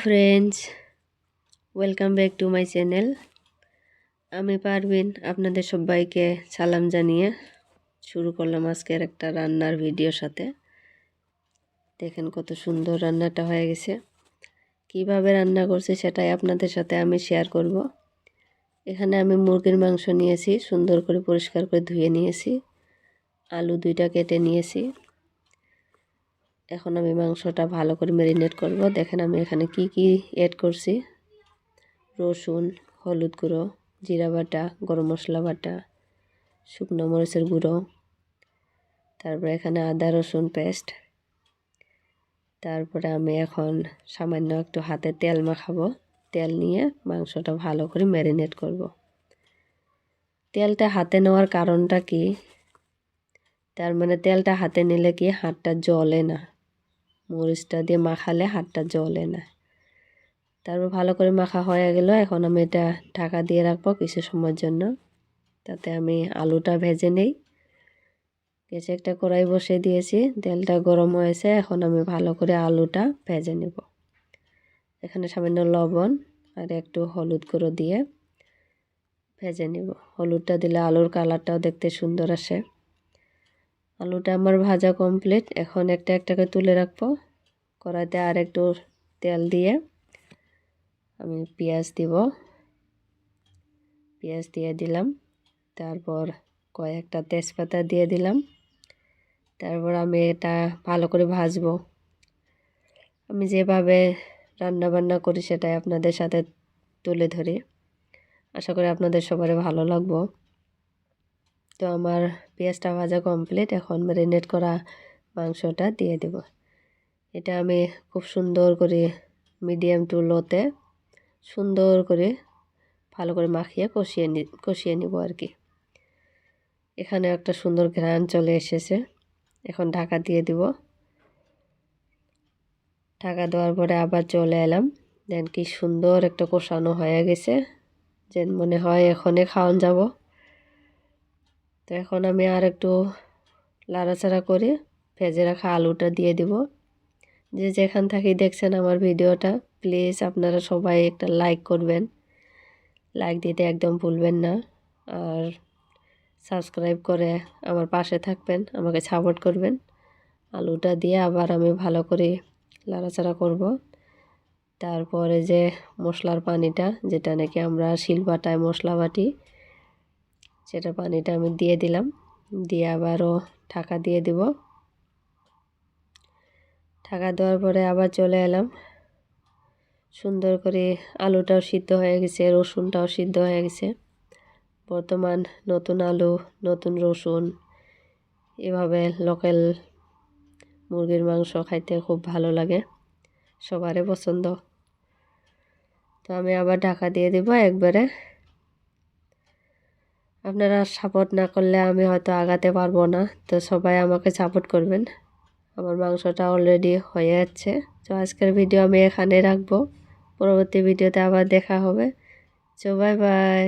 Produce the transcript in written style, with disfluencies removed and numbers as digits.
Friends, welcome back to my channel. আমি পারভিন আপনাদের সবাইকে সালাম জানিয়ে শুরু করলাম আজকের একটা রান্নার ভিডিওর সাথে। দেখেন কত সুন্দর রান্নাটা হয়ে গেছে। কিভাবে রান্না করছি সেটাই আপনাদের সাথে আমি শেয়ার করব। এখানে আমি মুরগির মাংস নিয়েছি, সুন্দর করে পরিষ্কার করে ধুয়ে নিয়েছি। আলু 2টা কেটে নিয়েছি। এখন আমি মাংসটা ভালো করে ম্যারিনেট করব। দেখেন আমি এখানে কি কি অ্যাড করছি: রসুন, হলুদ গুঁড়ো, জিরা বাটা, গরম মশলা বাটা, শুকনো মরিচের গুঁড়ো, তারপরে এখানে আদা রসুন পেস্ট। তারপরে আমি এখন সামান্য একটু হাতে তেল মাখাবো। তেল নিয়ে মাংসটা ভালো করে ম্যারিনেট করব। তেলটা হাতে নেওয়ার কারণটা কি? তার মানে তেলটা হাতে নিলে কি হাতটা জ্বলে না, মরিচটা দিয়ে মাখালে হাতটা জ্বলে না। তারপর ভালো করে মাখা হয়ে গেল। এখন আমি এটা ঢাকা দিয়ে রাখবো কিছু সময়ের জন্য। তাতে আমি আলুটা ভেজে নেই। গ্যাসে একটা কড়াই বসিয়ে দিয়েছি, তেলটা গরম হয়েছে। এখন আমি ভালো করে আলুটা ভেজে নেব। এখানে সামান্য লবণ আর একটু হলুদ গুঁড়ো দিয়ে ভেজে নেব। হলুদটা দিলে আলুর কালারটাও দেখতে সুন্দর আসে। আলুটা আমার ভাজা কমপ্লিট। এখন একটা একটা করে তুলে রাখবো। কড়াইতে আর একটু তেল দিয়ে আমি পেঁয়াজ দিব। পেঁয়াজ দিয়ে দিলাম, তারপর কয়েকটা তেজপাতা দিয়ে দিলাম। তারপর আমি এটা ভালো করে ভাজবো। আমি যেভাবে রান্না বান্না করি সেটাই আপনাদের সাথে তুলে ধরি। আশা করি আপনাদের সবারই ভালো লাগবো। তো আমার পেঁয়াজটা ভাজা কমপ্লিট। এখন ম্যারিনেট করা মাংসটা দিয়ে দেব। এটা আমি খুব সুন্দর করে মিডিয়াম টু লোতে সুন্দর করে ভালো করে মাখিয়ে কষিয়ে নিব আর কি। এখানে একটা সুন্দর ঘ্রাণ চলে এসেছে। এখন ঢাকা দিয়ে দিব। ঢাকা দেওয়ার পরে আবার চলে এলাম। দেন কি সুন্দর একটা কষানো হয়ে গেছে, যে মনে হয় এখনই খাওয়ান যাব। তো এখন আমি আর একটু লাড়াচাড়া করে ভেজে রাখা আলুটা দিয়ে দিব। যে যেখান থেকে দেখছেন আমার ভিডিওটা, প্লিজ আপনারা সবাই একটা লাইক করবেন। লাইক দিতে একদম ভুলবেন না। আর সাবস্ক্রাইব করে আমার পাশে থাকবেন, আমাকে সাপোর্ট করবেন। আলুটা দিয়ে আবার আমি ভালো করে লাড়াচাড়া করব। তারপরে যে মশলার পানিটা, যেটা নাকি আমরা শিলবাটায় মশলা বাটি, সেটা পানিটা আমি দিয়ে দিলাম। দিয়ে আবারও ঢাকা দিয়ে দিব। ঢাকা দেওয়ার পরে আবার চলে এলাম। সুন্দর করে আলুটাও সিদ্ধ হয়ে গেছে, রসুনটাও সিদ্ধ হয়ে গেছে। বর্তমান নতুন আলু, নতুন রসুন, এভাবে লোকাল মুরগির মাংস খাইতে খুব ভালো লাগে, সবারই পছন্দ। তো আমি আবার ঢাকা দিয়ে দিব একবারে। আপনারা সাপোর্ট না করলে আমি হয়তো আগাতে পারবো না। তো সবাই আমাকে সাপোর্ট করবেন। আমার মাংসটা অলরেডি হয়ে যাচ্ছে। তো আজকের ভিডিও আমি এখানে রাখবো। পরবর্তী ভিডিওতে আবার দেখা হবে। তো বাই বাই।